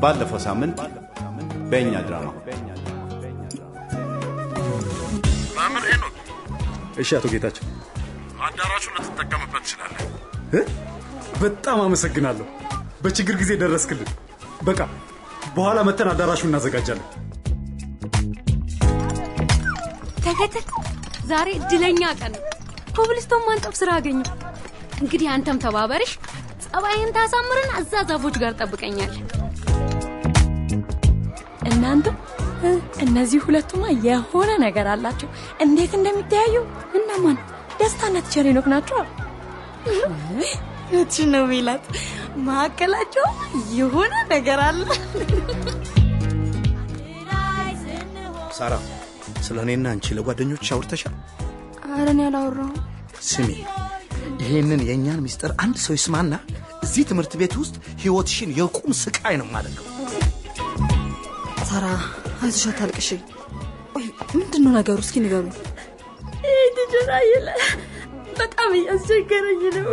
ባለፈው ሳምንት በእኛ ድራማ ማምን ሄኖክ እሺ አቶ ጌታቸው አዳራሹን ልትጠቀምበት ይችላል በጣም አመሰግናለሁ በችግር ጊዜ ደረስክልን በቃ በኋላ መተን አዳራሹን እናዘጋጃለን ተከተል ዛሬ እድለኛ ቀን ኮብልስቶን ማንጠፍ ስራ አገኘ እንግዲህ አንተም ተባበርሽ ጸባይን ታሳምረን አዛዛፎች ጋር ጠብቀኛል እናንተ እነዚህ ሁለቱማ የሆነ ነገር አላቸው እንዴት እንደሚታያዩ እናማን ደስታና ቸሪኖክ ናቸው እቺ ነው ሚላት ማከላቸው የሆነ ነገር አለ ሳራ ስለኔና አንቺ ለጓደኞች አውርተሻል አረን ያላወራው ስሚ ይሄንን የኛን ሚስጥር አንድ ሰው ይስማና እዚህ ትምህርት ቤት ውስጥ ህይወትሽን የቁም ስቃይ ነው ማለት ነው ሳራ አይዞሽ አታልቅሽ ምንድነው ነገሩ እስኪ ንገሩ ይጀራይለ በጣም ያስቸገረኝ ነው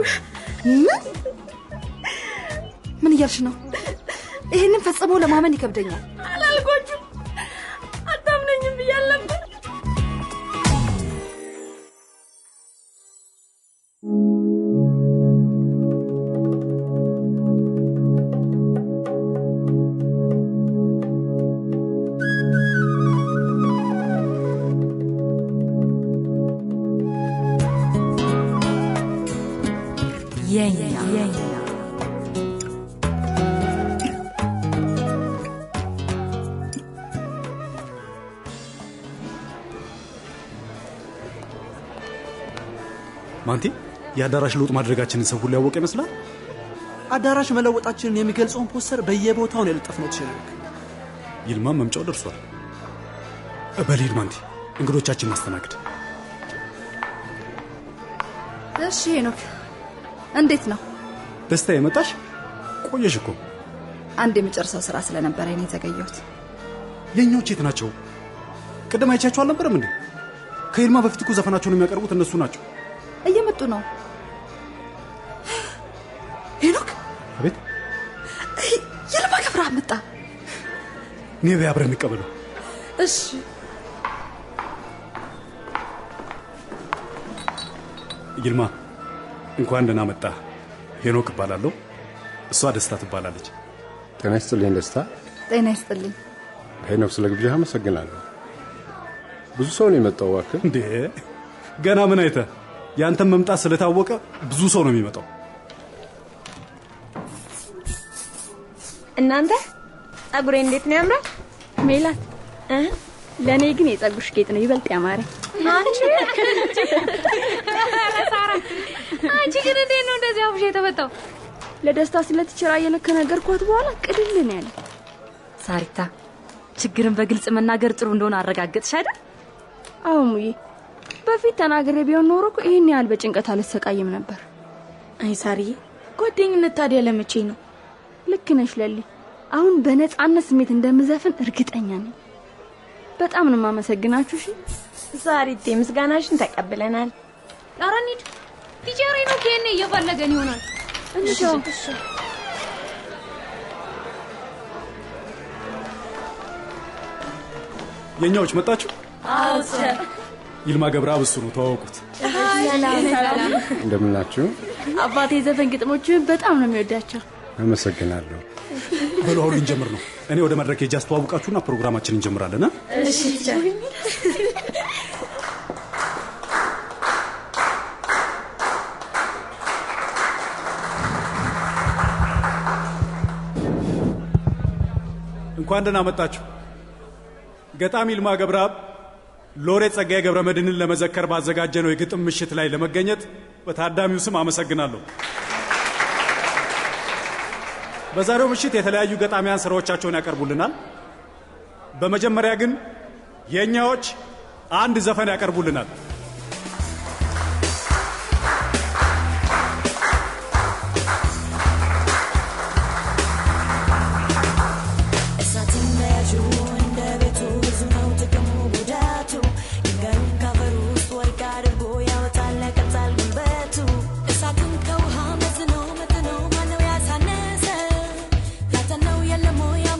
ምን እያልሽ ነው ይሄንን ፈጽሞ ለማመን ይከብደኛል አላልኳችሁ አታምነኝም ብያለሁ ማንቲ ያዳራሽ ለውጥ ማድረጋችንን ሰው ሁሉ ያወቀ ይመስላል አዳራሽ መለወጣችንን የሚገልጸውን ፖስተር በየቦታው ነው የለጠፍነው ተሸለክ ይልማ መምጫው ደርሷል በሊድ ማንቲ እንግዶቻችን ማስተናገድ እሺ ሄኖክ እንዴት ነው ደስታ የመጣሽ ቆየሽ እኮ አንድ የመጨረሻው ስራ ስለነበረ እኔ ተገኘሁት የኛዎች የት ናቸው ቀደም አይቻችሁ አልነበረም እንዴ ከይልማ በፊት እኮ ዘፈናቸውን የሚያቀርቡት እነሱ ናቸው እየመጡ ነው ሄኖክ አቤት ይልማ ከፍራ መጣ ነይ አብረን እንቀበለው እሺ ይልማ እንኳን ደህና መጣ ሄኖክ እባላለሁ እሷ ደስታ ትባላለች ጤና ይስጥልኝ ደስታ ጤና ይስጥልኝ ሄኖክ ስለግብዣህ አመሰግናለሁ ብዙ ሰው ነው የመጣው እባክህ እንዴ ገና ምን አይተ ያንተም መምጣት ስለታወቀ ብዙ ሰው ነው የሚመጣው እናንተ ጸጉሬ እንዴት ነው ያምራል ሜላት ለኔ ግን የጸጉርሽ ጌጥ ነው ይበልጥ ያማረ አንቺ ሳራ አንቺ ግን እንዴት ነው እንደዚህ አብሽ የተፈታው ለደስታ ስለተቸራ የለከነገርኳት በኋላ ቅድልን ያለ ሳሪታ ችግርን በግልጽ መናገር ጥሩ እንደሆነ አረጋግጥሽ አይደል አውሙዬ በፊት ተናገረ ቢሆን ኖሮ እኮ ይሄን ያህል በጭንቀት አልሰቃየም ነበር አይ ሳሪ ጓደኝነት ታዲያ ለመቼ ነው ልክ ነሽ ለሊ አሁን በነጻነት ስሜት እንደምዘፍን እርግጠኛ ነኝ በጣም ነው ማመሰግናችሁ እሺ ሳሪቴ ምስጋናሽን ተቀበለናል አራኒት ቲቸሬ ነው ከኔ እየፈለገን ይሆናል እሺ የኛዎች መጣችሁ አዎ ይልማ ገብረአብ እሱ ነው ተዋወቁት ሰላም እንደምናችሁ አባቴ ዘፈን ግጥሞችን በጣም ነው የሚወዳቸው አመሰግናለሁ በሉ አሁን እንጀምር ነው እኔ ወደ መድረክ ሄጄ አስተዋውቃችሁና ፕሮግራማችንን እንጀምራለን እሺ ቲቸር እንኳን ደህና መጣችሁ ገጣሚ ይልማ ገብረአብ ሎሬት ጸጋዬ ገብረመድህንን ለመዘከር ባዘጋጀነው የግጥም ምሽት ላይ ለመገኘት በታዳሚው ስም አመሰግናለሁ በዛሬው ምሽት የተለያዩ ገጣሚያን ስራዎቻቸውን ያቀርቡልናል በመጀመሪያ ግን የኛዎች አንድ ዘፈን ያቀርቡልናል Yalla moya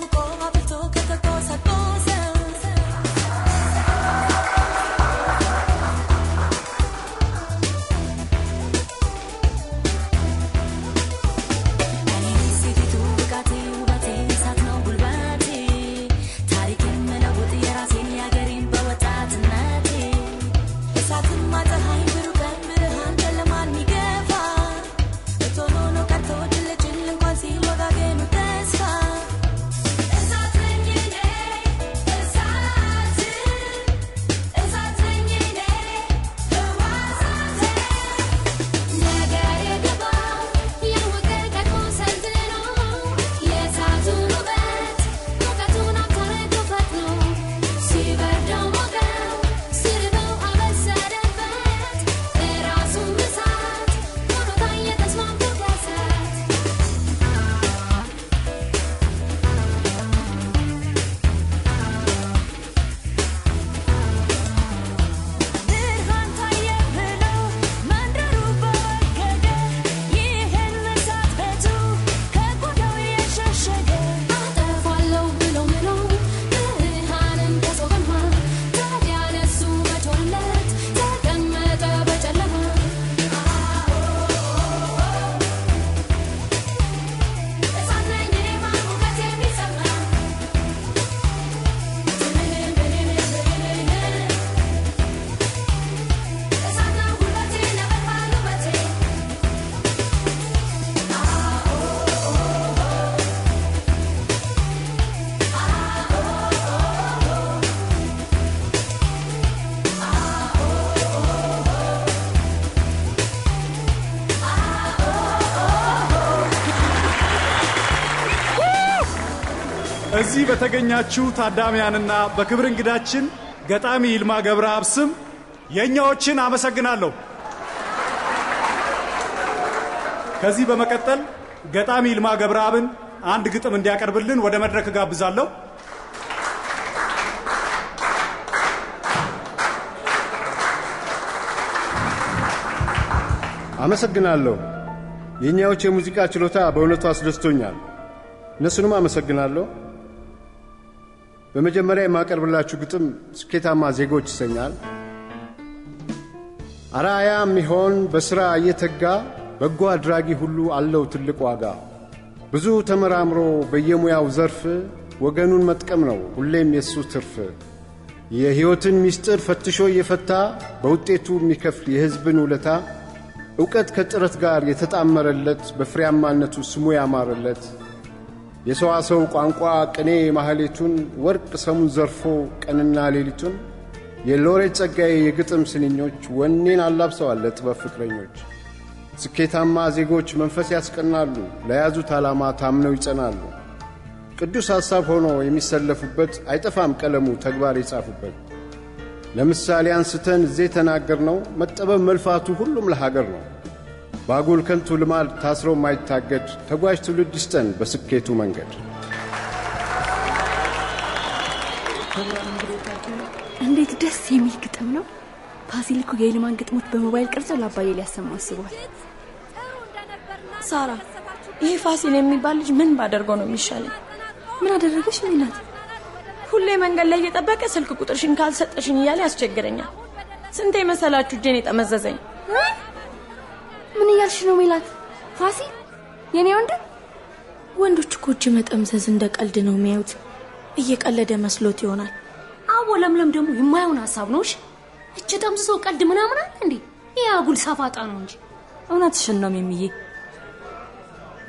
እዚህ በተገኛችሁ ታዳሚያንና በክብር እንግዳችን ገጣሚ ይልማ ገብረአብ ስም የኛዎችን አመሰግናለሁ። ከዚህ በመቀጠል ገጣሚ ይልማ ገብረአብን አንድ ግጥም እንዲያቀርብልን ወደ መድረክ ጋብዛለሁ። አመሰግናለሁ። የኛዎች የሙዚቃ ችሎታ በእውነቱ አስደስቶኛል። እነሱንም አመሰግናለሁ። በመጀመሪያ የማቀርብላችሁ ግጥም ስኬታማ ዜጎች ይሰኛል። አራያ የሚሆን በሥራ እየተጋ በጎ አድራጊ ሁሉ አለው ትልቅ ዋጋ። ብዙ ተመራምሮ በየሙያው ዘርፍ ወገኑን መጥቀም ነው ሁሌም የሱ ትርፍ። የሕይወትን ምስጢር ፈትሾ እየፈታ በውጤቱ የሚከፍል የሕዝብን ውለታ ዕውቀት ከጥረት ጋር የተጣመረለት በፍሬያማነቱ ስሙ ያማረለት የሰዋሰው ቋንቋ ቅኔ ማህሌቱን ወርቅ ሰሙን ዘርፎ ቀንና ሌሊቱን የሎሬት ጸጋዬ የግጥም ስንኞች ወኔን አላብሰዋል ለጥበብ ፍቅረኞች። ስኬታማ ዜጎች መንፈስ ያስቀናሉ ለያዙት ዓላማ ታምነው ይጸናሉ። ቅዱስ ሐሳብ ሆኖ የሚሰለፉበት አይጠፋም ቀለሙ ተግባር ይጻፉበት። ለምሳሌ አንስተን እዚህ ተናገርነው መጠበብ መልፋቱ ሁሉም ለሀገር ነው። ባጉል ከንቱ ልማድ ታስሮ ማይታገድ ተጓዥ ትውልድ ይስጠን በስኬቱ መንገድ። እንዴት ደስ የሚል ግጥም ነው። ፋሲል እኮ የይልማን ግጥሞች በሞባይል ቅርጾ ለአባዬ ሊያሰማ አስቧል። ሳራ ይሄ ፋሲል የሚባል ልጅ ምን ባደርገው ነው የሚሻለው? ምን አደረገሽ ሚላት? ሁሌ መንገድ ላይ እየጠበቀ ስልክ ቁጥርሽን ካልሰጠሽኝ እያለ ያስቸግረኛል። ስንቴ መሰላችሁ እጄን የጠመዘዘኝ። ምን እያልሽ ነው ሚላት? ፋሲል የኔ ወንዶች እኮ እጅ መጠምዘዝ እንደ ቀልድ ነው የሚያዩት። እየቀለደ መስሎት ይሆናል። አቦ ለምለም ደግሞ የማይሆን ሐሳብ ነውሽ። እጅ ጠምዝዞ ቀልድ ምናምን አለ እንዴ? ያጉል ሳፋጣ ነው እንጂ። እውነትሽን ነው ሚሚዬ።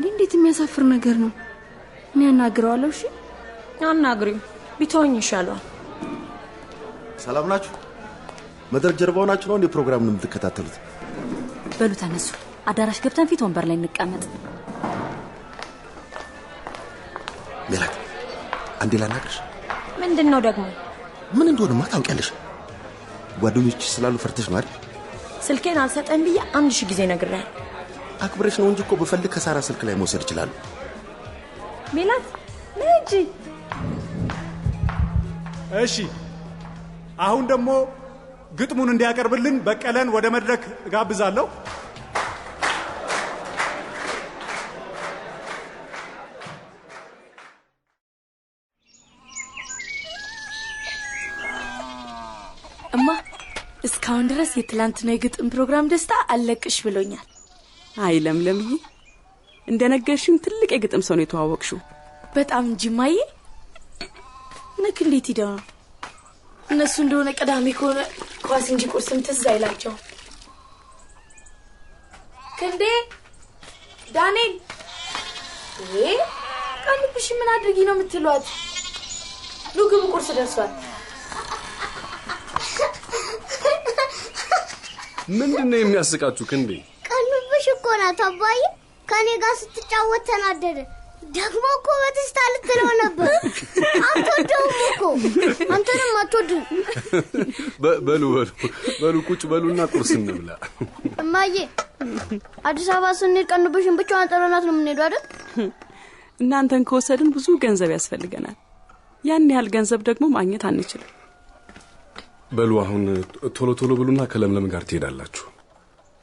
እንዴት የሚያሳፍር ነገር ነው። እኔ አናግረዋለሁ። እሺ አናግሪው ቢተወኝ ይሻላል። ሰላም ናችሁ? መድረክ ጀርባው ናችሁ ነው እንደ ፕሮግራሙን የምትከታተሉት? በሉ ተነሱ፣ አዳራሽ ገብተን ፊት ወንበር ላይ እንቀመጥ። ሜላት አንዴ ላናግርሽ። ምንድነው ደግሞ? ምን እንደሆነማ ታውቂያለሽ። ጓደኞች ስላሉ ፈርተሽ ነው አይደል? ስልኬን አልሰጠን ብዬ 1000 ጊዜ ነግሬያለሁ። አክብረሽ ነው እንጂ እኮ በፈልግ ከሳራ ስልክ ላይ መውሰድ ይችላል። ሜላት ነጂ። እሺ አሁን ደግሞ ግጥሙን እንዲያቀርብልን በቀለን ወደ መድረክ ጋብዛለሁ። እማ እስካሁን ድረስ የትላንትና የግጥም ፕሮግራም ደስታ አለቅሽ ብሎኛል። አይ ለምለምዬ እንደነገርሽኝ ትልቅ የግጥም ሰው ነው የተዋወቅሽው። በጣም ጅማዬ ነክ እንዴት ይደው እነሱ እንደሆነ ቀዳሚ ከሆነ ኳስ እንጂ ቁርስም ትዝ አይላቸው። ክንዴ ዳንኤል ቀንብሽ ምን አድርጊ ነው የምትሏት? ሉግብ ቁርስ ደርሷል። ምንድነው የሚያስቃችሁ ክንዴ? ቀንብሽ እኮ ናት አባዬ። ከኔ ጋር ስትጫወት ተናደደ። ደግሞ እኮ በትስታ ልትለው ነበር። አትወደውም እኮ አንተንም አትወድም። በሉ ቁጭ በሉና ቁርስ እንብላ። እማዬ አዲስ አበባ ስንሄድ ቀንብሽን ብቻዋን ጥለናት ነው የምንሄደው አይደል? እናንተን ከወሰድን ብዙ ገንዘብ ያስፈልገናል። ያን ያህል ገንዘብ ደግሞ ማግኘት አንችልም። በሉ አሁን ቶሎ ብሉና ከለምለም ጋር ትሄዳላችሁ።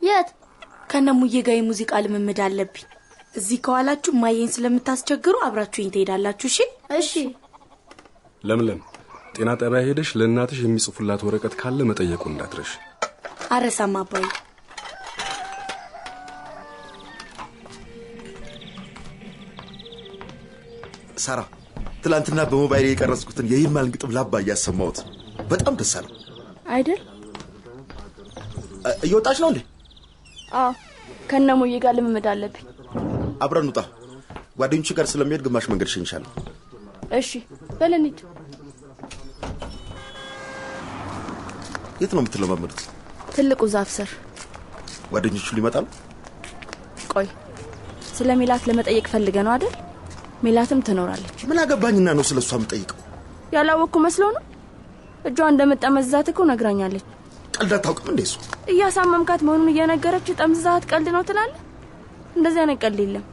የት? ከነሙዬ ጋር የሙዚቃ ልምምድ አለብኝ። እዚህ ከዋላችሁ ማየን ስለምታስቸግሩ አብራችሁኝ ትሄዳላችሁ። እሺ እሺ። ለምለም ጤና ጣቢያ ሄደሽ ለእናትሽ የሚጽፉላት ወረቀት ካለ መጠየቁ እንዳትረሽ። አረሳም አባዬ። ሳራ ትላንትና በሞባይል የቀረጽኩትን የይልማን ግጥም ላባዬ ያሰማሁት በጣም ደስ አለው አይደል? እየወጣች ነው እንዴ? አዎ ከነሙዬ ጋር ልምምድ አለብኝ። አብረን ውጣ። ጓደኞች ጋር ስለሚሄድ ግማሽ መንገድ ሸኝሻለሁ። እሺ በለንት። የት ነው የምትለማመዱት? ትልቁ ዛፍ ስር። ጓደኞቹ ሊመጣሉ? ቆይ ስለሚላት ለመጠየቅ ፈልገ ነው አይደል? ሜላትም ትኖራለች። ምን አገባኝና ነው ስለሷ የምጠይቀው? ያላወቅኩ መስሎ ነው። እጇ እንደመጠመዝዛት እኮ ነግራኛለች። ቀልድ አታውቅም እንዴ? እሱ እያሳመምካት መሆኑን እየነገረች ጠምዝዛት ቀልድ ነው ትላለህ? እንደዚህ አይነት ቀልድ የለም።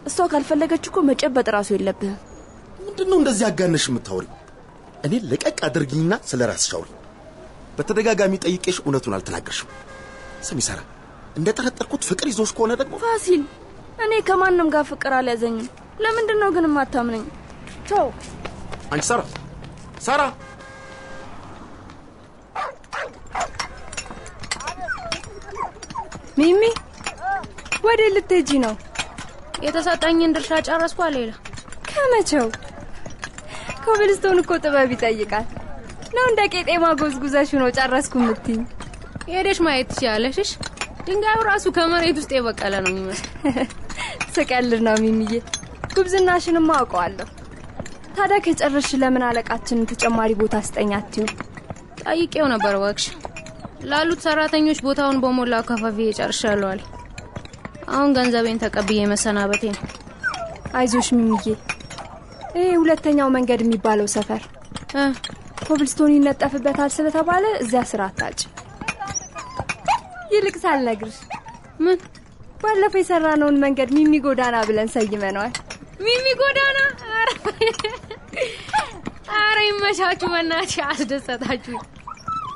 እሷ ካልፈለገች እኮ መጨበጥ ራሱ የለብህም። ምንድነው እንደዚህ አጋነሽ የምታወሪው? እኔ ለቀቅ አድርጊኝና ስለራስሽ አውሪ። በተደጋጋሚ ጠይቄሽ እውነቱን አልተናገርሽም። ስሚ ሳራ፣ እንደጠረጠርኩት ፍቅር ይዞሽ ከሆነ ደግሞ ፋሲል፣ እኔ ከማንም ጋር ፍቅር አልያዘኝም። ለምንድነው ግን የማታምነኝ? ቻው። አንቺ ሳራ፣ ሳራ ሚሚ፣ ወደ ልትሄጂ ነው? የተሰጠኝን ድርሻ ጨረስኩ። ሌላ ከመቼው? ኮብልስቶን እኮ ጥበብ ይጠይቃል። ነው እንደ ቄጤማ ጎዝጉዘሽ ነው ጨረስኩ የምትይኝ? ሄደሽ ማየት ትችያለሽ። ድንጋዩ ራሱ ከመሬት ውስጥ የበቀለ ነው የሚመስል። ስቀልድ ነው ሚሚዬ፣ ጉብዝናሽንም አውቀዋለሁ። ታዲያ ከጨረስሽ ለምን አለቃችንን ተጨማሪ ቦታ አስጠኛችሁ? ጠይቄው ነበር ወክሽ ላሉት ሰራተኞች ቦታውን በሞላ ከፋፍዬ ጨርሻለሁ አለ። አሁን ገንዘቤን ተቀብዬ መሰናበቴ ነው። አይዞሽ ሚሚዬ፣ ይሄ ሁለተኛው መንገድ የሚባለው ሰፈር ኮብልስቶን ይነጠፍበታል ስለተባለ እዚያ ስራ አታጭ። ይልቅ ሳልነግርሽ ምን ባለፈው የሰራነውን መንገድ ሚሚ ጎዳና ብለን ሰይመነዋል። ሚሚ ጎዳና? አረ ይመቻችሁ፣ በእናትሽ አስደሰታችሁ።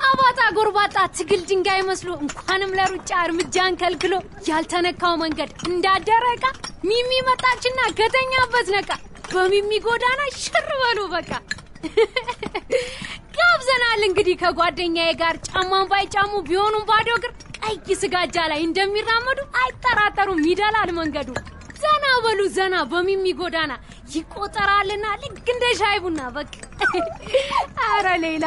አባጣ ጎርባጣ ትግል ድንጋይ መስሎ እንኳንም ለሩጫ እርምጃን ከልክሎ ያልተነካው መንገድ እንዳደረቀ ሚሚ መጣችና ከተኛበት ነቃ። በሚሚ ጎዳና ሽር በሉ በቃ። ጋብዘናል እንግዲህ ከጓደኛዬ ጋር ጫማን ባይጫሙ ቢሆኑም ባዶ እግር ቀይ ስጋጃ ላይ እንደሚራመዱ አይጠራጠሩም። ይደላል መንገዱ። ዘና በሉ ዘና፣ በሚሚ ጎዳና ይቆጠራልና ልክ እንደ ሻይ ቡና በቃ። አረ ሌላ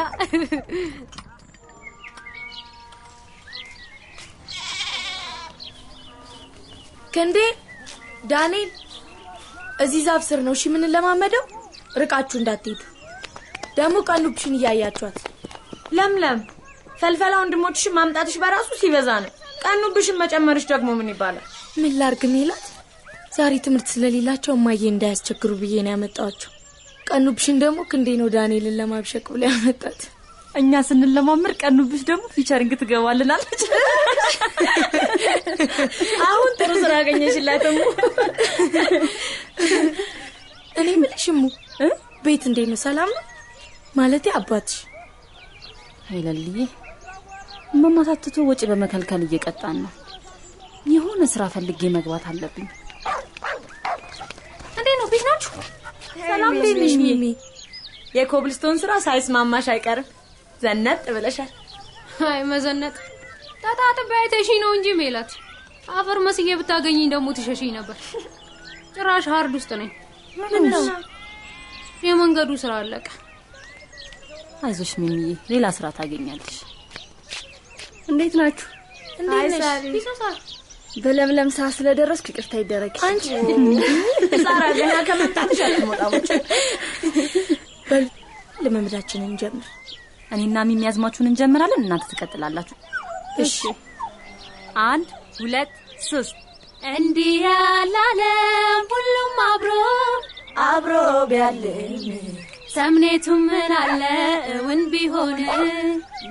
ከንዴ ዳንኤል፣ እዚህ ዛፍ ስር ነው እሺ ምን ለማመደው? ርቃችሁ እንዳትሄዱ። ደሞ ቀኑብሽን እያያችኋት። ለምለም፣ ፈልፈላ ወንድሞችሽን ማምጣትሽ በራሱ ሲበዛ ነው። ቀኑብሽን መጨመርሽ ደግሞ ምን ይባላል? ምን ላርግ ሜላት? ዛሬ ትምህርት ስለሌላቸው እማዬ እንዳያስቸግሩ ብዬ ነው ያመጣቸው። ቀኑብሽን ደግሞ ክንዴ ነው ዳንኤልን ለማብሸቅ ብሎ ያመጣት። እኛ ስንለማመር ቀኑብሽ ደግሞ ፊቸሪንግ ትገባልናለች። አሁን ጥሩ ስራ አገኘሽላትም። እኔ ምልሽሙ ቤት እንዴት ነው? ሰላም ነው ማለት አባትሽ? አይለልዬ መማታተቶ ወጪ በመከልከል እየቀጣን ነው። የሆነ ስራ ፈልጌ መግባት አለብኝ። እንዴት ነው? ቤት ናችሁ? ሰላም ነሽ ሚሚ? የኮብልስቶን ስራ ሳይስማማሽ አይቀርም። ዘነጥ ብለሻል። አይ መዘነጥ ታታተ ባይተሽ ነው እንጂ ሜላት አፈር መስዬ ብታገኝኝ ደግሞ ትሸሽኝ ነበር። ጭራሽ ሃርድ ውስጥ ነኝ። ምን ነው? የመንገዱ ስራ አለቀ። አይዞሽ ሚሚዬ፣ ሌላ ስራ ታገኛለሽ። እንዴት ናችሁ? እንዴት ነሽ? በለምለም ሰዓት ስለደረስኩ ይቅርታ ይደረግ። አንቺ ዛራ ገና ከመጣሽ አትሞጣሞች። ለመምዳችንን እንጀምር። እኔና ሚሚ ያዝማችሁን እንጀምራለን፣ እናንተ ትቀጥላላችሁ። እሺ 1 2 3 እንዲህ ያላለም ሁሉም አብሮ ቢያልን ሰምኔቱ ምን አለ እውን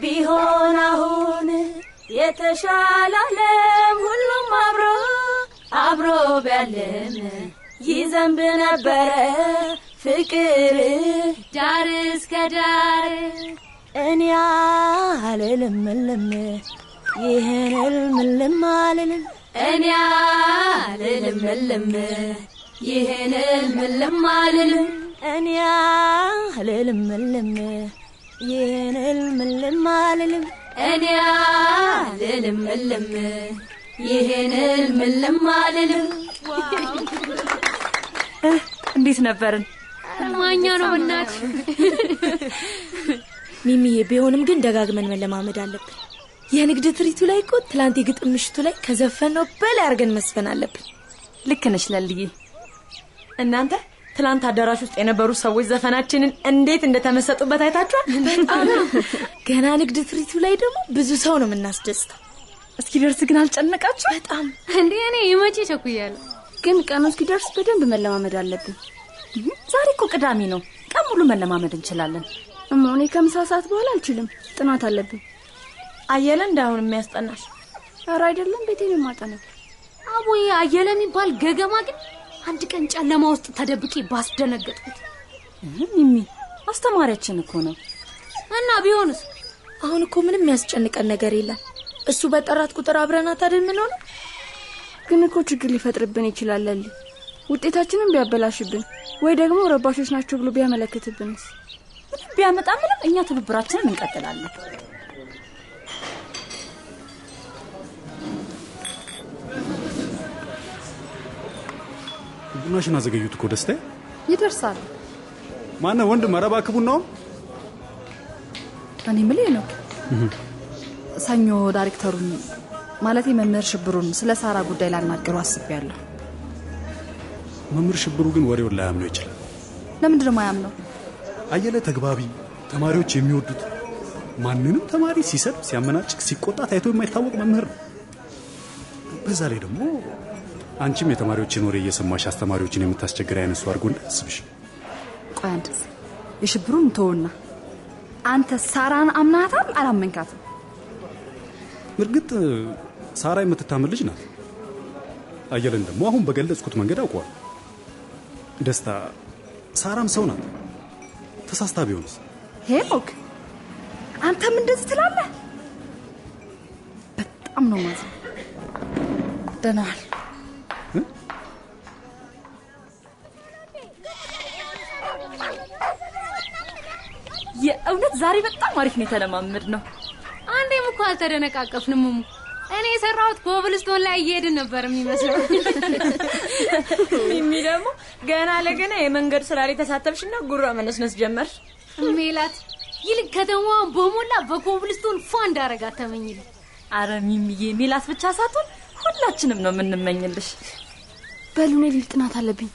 ቢሆን አሁን የተሻለ ዓለም ሁሉም አብሮ ቢያልን ይዘንብ ነበረ ፍቅር ዳር እስከ ዳር። እኔ አልልም ይሄን ልም አልልም። እኔ አልልም ይሄን ልም አልልም። እኔ አልልም ይሄን ልም አልልም። እኔ አልልም ይሄን ልም አልልም። እንዴት ነበርን? ማኛ ነው እናት። ሚሚዬ፣ ቢሆንም ግን ደጋግመን መለማመድ አለብን። የንግድ ትርኢቱ ላይ እኮ ትላንት የግጥም ምሽቱ ላይ ከዘፈነው በላይ አድርገን መስፈን አለብን። ልክ ነሽ ለልዬ። እናንተ ትላንት አዳራሽ ውስጥ የነበሩ ሰዎች ዘፈናችንን እንዴት እንደተመሰጡበት አይታችኋል? በጣም ገና ንግድ ትርኢቱ ላይ ደግሞ ብዙ ሰው ነው የምናስደስተው። እስኪደርስ ግን አልጨነቃችሁ? በጣም እንዴ! እኔ ይመጪ ቸኩያለሁ። ግን ቀኑ እስኪደርስ በደንብ መለማመድ አለብን። ዛሬ እኮ ቅዳሜ ነው። ቀን ሙሉ መለማመድ እንችላለን። እኔ ከምሳ ሰዓት በኋላ አልችልም፣ ጥናት አለብኝ። አየለ እንዳሁን የሚያስጠናሽ? ኧረ አይደለም፣ ቤቴን የማጠናው። አቦዬ አየለ የሚባል ገገማ ግን አንድ ቀን ጨለማ ውስጥ ተደብቄ ባስደነገጥኩት። ሚሚ አስተማሪያችን እኮ ነው። እና ቢሆንስ? አሁን እኮ ምንም የሚያስጨንቀን ነገር የለም። እሱ በጠራት ቁጥር አብረናት አይደል ምን ሆነ? ግን እኮ ችግር ሊፈጥርብን ይችላል። ውጤታችንን ቢያበላሽብን ወይ ደግሞ ረባሾች ናቸው ብሎ ቢያመለክትብንስ? ምንም ቢያመጣ ምንም እኛ ትብብራችንን እንቀጥላለን። ቡናሽን አዘገዩት እኮ ደስታ። ይደርሳል። ማነው ወንድም? ኧረ እባክህ ቡናውን። እኔ ምልህ ነው ሰኞ ዳይሬክተሩን ማለት መምህር ሽብሩን ስለ ሳራ ጉዳይ ላናገሩ አስቤያለሁ። መምህር ሽብሩ ግን ወሬውን ላያምነው ይችላል። ለምንድን ነው የማያምነው? አየለ ተግባቢ፣ ተማሪዎች የሚወዱት፣ ማንንም ተማሪ ሲሰድ ሲያመናጭቅ ሲቆጣ ታይቶ የማይታወቅ መምህር ነው። በዛ ላይ ደግሞ አንቺም የተማሪዎችን ወሬ እየሰማሽ አስተማሪዎችን የምታስቸግር አይነሱ አድርጎ እንዳያስብሽ። ቆይ አንተ የሽብሩን ተውና አንተ ሳራን አምናታል አላመንካትም? እርግጥ ሳራ የምትታመን ልጅ ናት። አየለን ደግሞ አሁን በገለጽኩት መንገድ አውቀዋል። ደስታ ሳራም ሰው ናት። ተሳስታ ቢሆንስ? ሄኖክ አንተም እንደዚህ ትላለህ? በጣም ነው ማለት ደህና ዋል። የእውነት ዛሬ በጣም አሪፍ ነው የተለማመድ ነው። አንዴም እኮ አልተደነቃቀፍንም። እኔ የሰራሁት ኮብልስቶን ላይ እየሄድን ነበር የሚመስለው። ሚሚ ደግሞ ገና ለገና የመንገድ ስራ ላይ ተሳተፍሽና ጉራ መነስነስ ጀመርሽ። ሜላት ይልቅ ከተማዋን በሞላ በኮብልስቶን ፏ እንዳረጋት ተመኝልኝ። አረ ሚሚዬ ሜላት ብቻ ሳትሆን ሁላችንም ነው የምንመኝልሽ። በሉኔ ሊል ጥናት አለብኝ።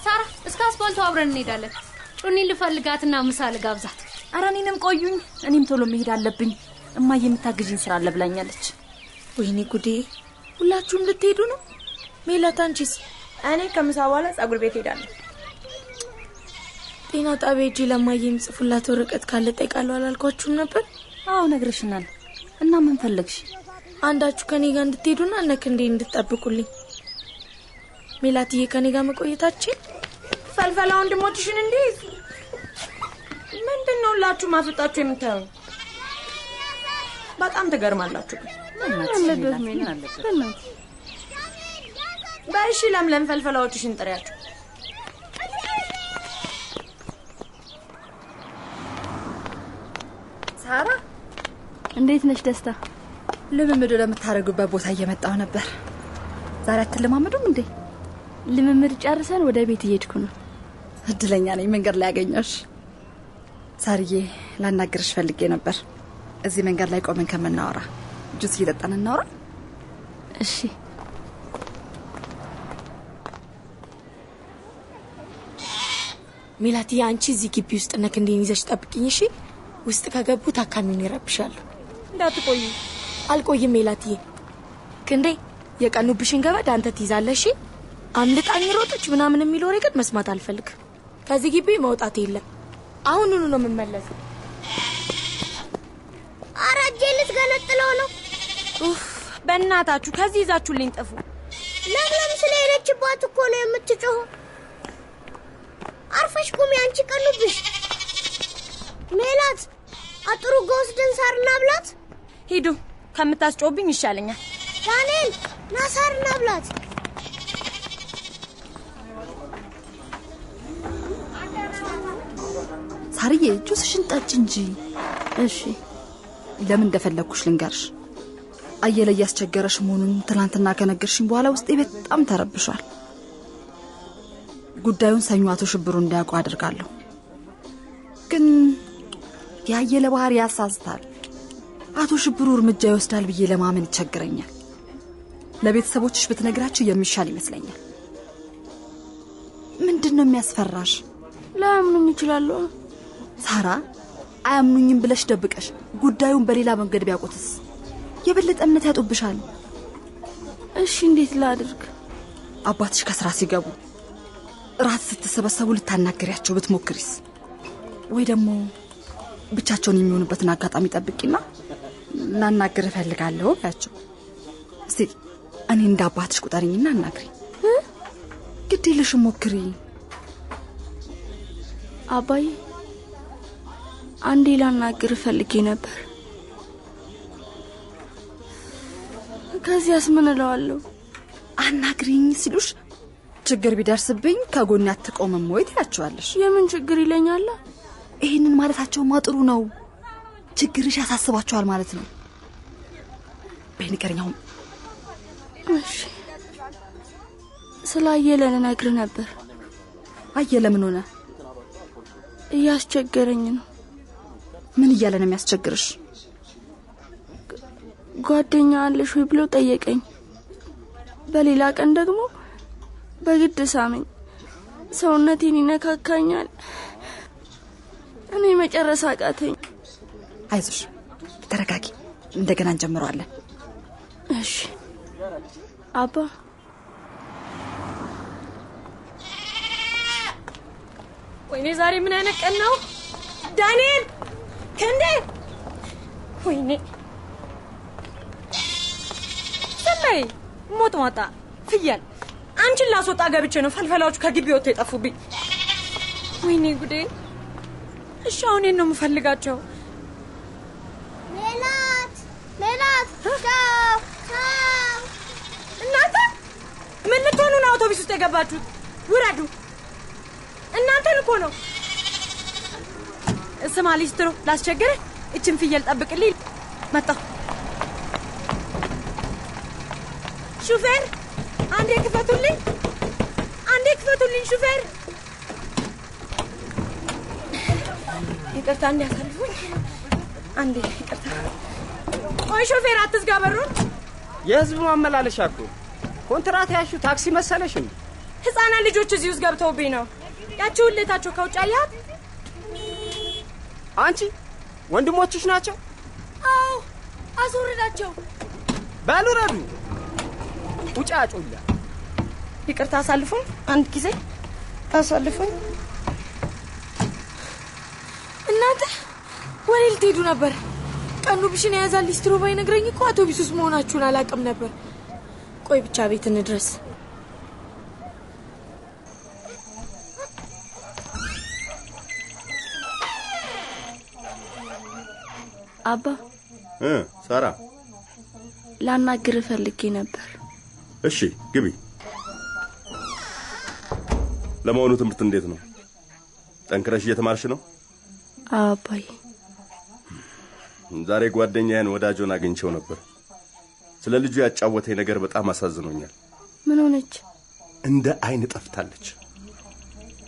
ሳራ እስከ አስፋልቱ አብረን እንሄዳለን። ጩኒን ልፈልጋትና ምሳ ልጋብዛት። አረ እኔንም ቆዩኝ፣ እኔም ቶሎ መሄድ አለብኝ። እማዬ የምታግዥኝ ስራ አለ ብላኛለች። ወይኔ ጉዴ፣ ሁላችሁም ልትሄዱ ነው? ሜላት አንቺስ? እኔ ከምሳ በኋላ ጸጉር ቤት ሄዳለሁ። ጤና ጣቢያ ሄጄ ለማዬ የምጽፍላት ወረቀት ካለ ጠይቃለሁ አላልኳችሁም ነበር? አዎ ነግረሽናል። እና ምን ፈለግሽ? አንዳችሁ ከኔ ጋር እንድትሄዱና እነ ክንዴ እንድትጠብቁልኝ። ሜላትዬ ከኔ ጋር መቆየታችን ፈልፈላ ወንድሞችሽን እንዴት ምንድነው ሁላችሁ ማፍጣችሁ የምታዩ? በጣም ተገርማላችሁ። በእሺ ለምለም ፈልፈላዎችሽን ጥሪያችሁ። ሳራ እንዴት ነሽ? ደስታ ልምምድ ለምታረጉበት ቦታ እየመጣው ነበር። ዛሬ አትለማመዱም እንዴ? ልምምድ ጨርሰን ወደ ቤት እየሄድኩ ነው። እድለኛ ነኝ መንገድ ላይ ያገኘሁሽ። ሳርዬ ላናግርሽ ፈልጌ ነበር። እዚህ መንገድ ላይ ቆመን ከምናወራ ጁስ እየጠጣን እናወራ? እሺ። ሜላትዬ አንቺ እዚህ ግቢ ውስጥ ነክ እንዴን ይዘሽ ጠብቂኝ እሺ? ውስጥ ከገቡ ታካሚውን ይረብሻሉ። እንዳትቆይ። አልቆይም ሜላትዬ። ክንዴ የቀኑብሽን ገበድ አንተ ትይዛለሽ። አምልጣኝ ሮጦች ምናምን የሚል ወሬ ግን መስማት አልፈልግም። ከዚህ ግቢ መውጣት የለም። አሁኑኑ ነው የምመለሰው። አራጄ ልትገነጥለው ነው። ኡፍ በእናታችሁ ከዚህ ይዛችሁልኝ ጥፉ። ለምለም ስለሄደችባት እኮ ነው የምትጮኸው። አርፈሽ ቁሚ አንቺ ቀኑብሽ። ሜላት አጥሩ ጎስደን ሳርና ብላት። ሂዱ ከምታስጮብኝ ይሻለኛል። ዳንኤል ናሳርና ብላት። ሳርዬ ጁስሽን ጠጭ እንጂ። እሺ ለምን እንደፈለኩሽ ልንገርሽ። አየለ እያስቸገረሽ መሆኑን ትናንትና ከነገርሽኝ በኋላ ውስጤ በጣም ተረብሿል። ጉዳዩን ሰኞ አቶ ሽብሩ እንዲያውቁ አድርጋለሁ። ግን ያየለ ባህሪ ያሳዝታል። አቶ ሽብሩ እርምጃ ይወስዳል ብዬ ለማመን ይቸግረኛል። ለቤተሰቦችሽ ብትነግራቸው የሚሻል ይመስለኛል። ምንድነው የሚያስፈራሽ? ላያምኑኝ ይችላሉ። ሳራ አያምኑኝም ብለሽ ደብቀሽ ጉዳዩን በሌላ መንገድ ቢያውቁትስ? የበለጠ እምነት ያጡብሻል። እሺ እንዴት ላድርግ? አባትሽ ከስራ ሲገቡ ራት ስትሰበሰቡ ልታናገሪያቸው ብትሞክሪስ? ወይ ደግሞ ብቻቸውን የሚሆኑበትን አጋጣሚ ጠብቂና ላናግር እፈልጋለሁ ያቸው። እስቲ እኔ እንዳባትሽ ቁጠሪኝና አናግሪ። ግድ የለሽም ሞክሪ። አባዬ አንዴ ላናግር ፈልጌ ነበር። ከዚያስ ምን እለዋለሁ? አናግሪኝ ሲሉሽ ችግር ቢደርስብኝ ከጎኔ አትቆምም ወይ ትያቸዋለሽ። የምን ችግር ይለኛል? ይሄንን ማለታቸው ማጥሩ ነው። ችግርሽ ያሳስባቸዋል ማለት ነው። በእንቀርኛው እሺ ስላየለ ልነግርህ ነበር። አየለ ምን ሆነ? እያስቸገረኝ ነው። ምን እያለ ነው የሚያስቸግርሽ? ጓደኛ አለሽ ወይ ብሎ ጠየቀኝ። በሌላ ቀን ደግሞ በግድ ሳመኝ። ሰውነቴን ይነካካኛል። እኔ መጨረስ አቃተኝ። አይዞሽ ተረጋጊ፣ እንደገና እንጀምራለን። እሺ አባ ወይኔ ዛሬ ምን አይነት ቀን ነው? ዳንኤል ከንዴ ወይኔ ሰማይ ሞጥሞጣ ፍያል አንቺን ላስወጣ ገብቼ ነው ፈልፈላዎቹ ከግቢ ወጥተው የጠፉብኝ። ወይኔ ጉዴ። እሺ አሁን ነው የምፈልጋቸው። ሜላት ቻው ቻው። እናንተ ምን ልትሆኑ ነው አውቶቡስ ውስጥ የገባችሁት? ውረዱ። እናንተን እኮ ነው። ስማ ሊስትሮ ላስቸግርህ። እችን ፍየል ጠብቅልኝ። መጣሁ። ሹፌር አንዴ ክፈቱልኝ፣ አንዴ ክፈቱልኝ ሹፌር። ይቅርታ እንዲያሳልፉኝ አንዴ ይቅርታ። ቆይ ሹፌር አትዝጋ በሩን። የህዝብ ማመላለሻ እኮ ኮንትራት ያሹ ታክሲ መሰለሽም። ህፃናት ልጆች እዚህ ውስጥ ገብተውብኝ ነው። ያቺው ሁለታቸው ከውጭ አያት። አንቺ ወንድሞችሽ ናቸው? አዎ አስወርዳቸው። በሉ ረዱ። ውጫ ጮላ። ይቅርታ አሳልፉኝ፣ አንድ ጊዜ አሳልፉኝ። እናንተ ወዴት ልትሄዱ ነበር? ቀኑ ብሽን ያዛል። ሊስትሮ ባይነግረኝ እኮ አውቶቡስ ውስጥ መሆናችሁን አላውቅም ነበር። ቆይ ብቻ ቤት እንድረስ። አባ ሳራ ላናግር ፈልጌ ነበር። እሺ ግቢ። ለመሆኑ ትምህርት እንዴት ነው? ጠንክረሽ እየተማርሽ ነው? አባዬ ዛሬ ጓደኛዬን ወዳጆን አግኝቼው ነበር። ስለ ልጁ ያጫወተኝ ነገር በጣም አሳዝኖኛል። ምን ሆነች? እንደ አይን ጠፍታለች።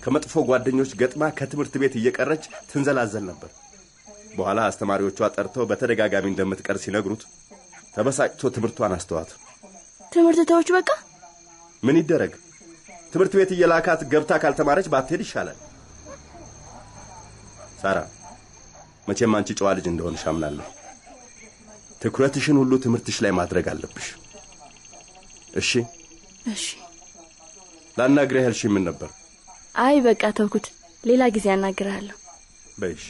ከመጥፎ ጓደኞች ገጥማ ከትምህርት ቤት እየቀረች ትንዘላዘል ነበር። በኋላ አስተማሪዎቿ ጠርተው በተደጋጋሚ እንደምትቀር ሲነግሩት ተበሳጭቶ ትምህርቷን አስተዋት። ትምህርት ተውች በቃ። ምን ይደረግ? ትምህርት ቤት እየላካት ገብታ ካልተማረች ባትሄድ ይሻላል። ሳራ መቼም አንቺ ጨዋ ልጅ እንደሆንሽ አምናለሁ። ትኩረትሽን ሁሉ ትምህርትሽ ላይ ማድረግ አለብሽ። እሺ እሺ። ላናግርህ ያልሽ ምን ነበር? አይ በቃ ተውኩት። ሌላ ጊዜ አናግራለሁ። በይሽ።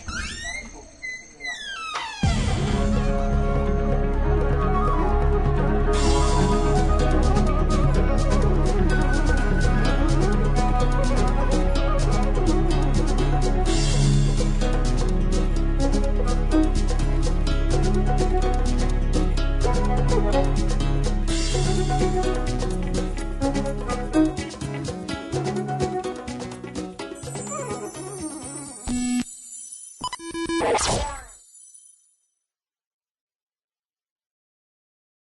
Yeah.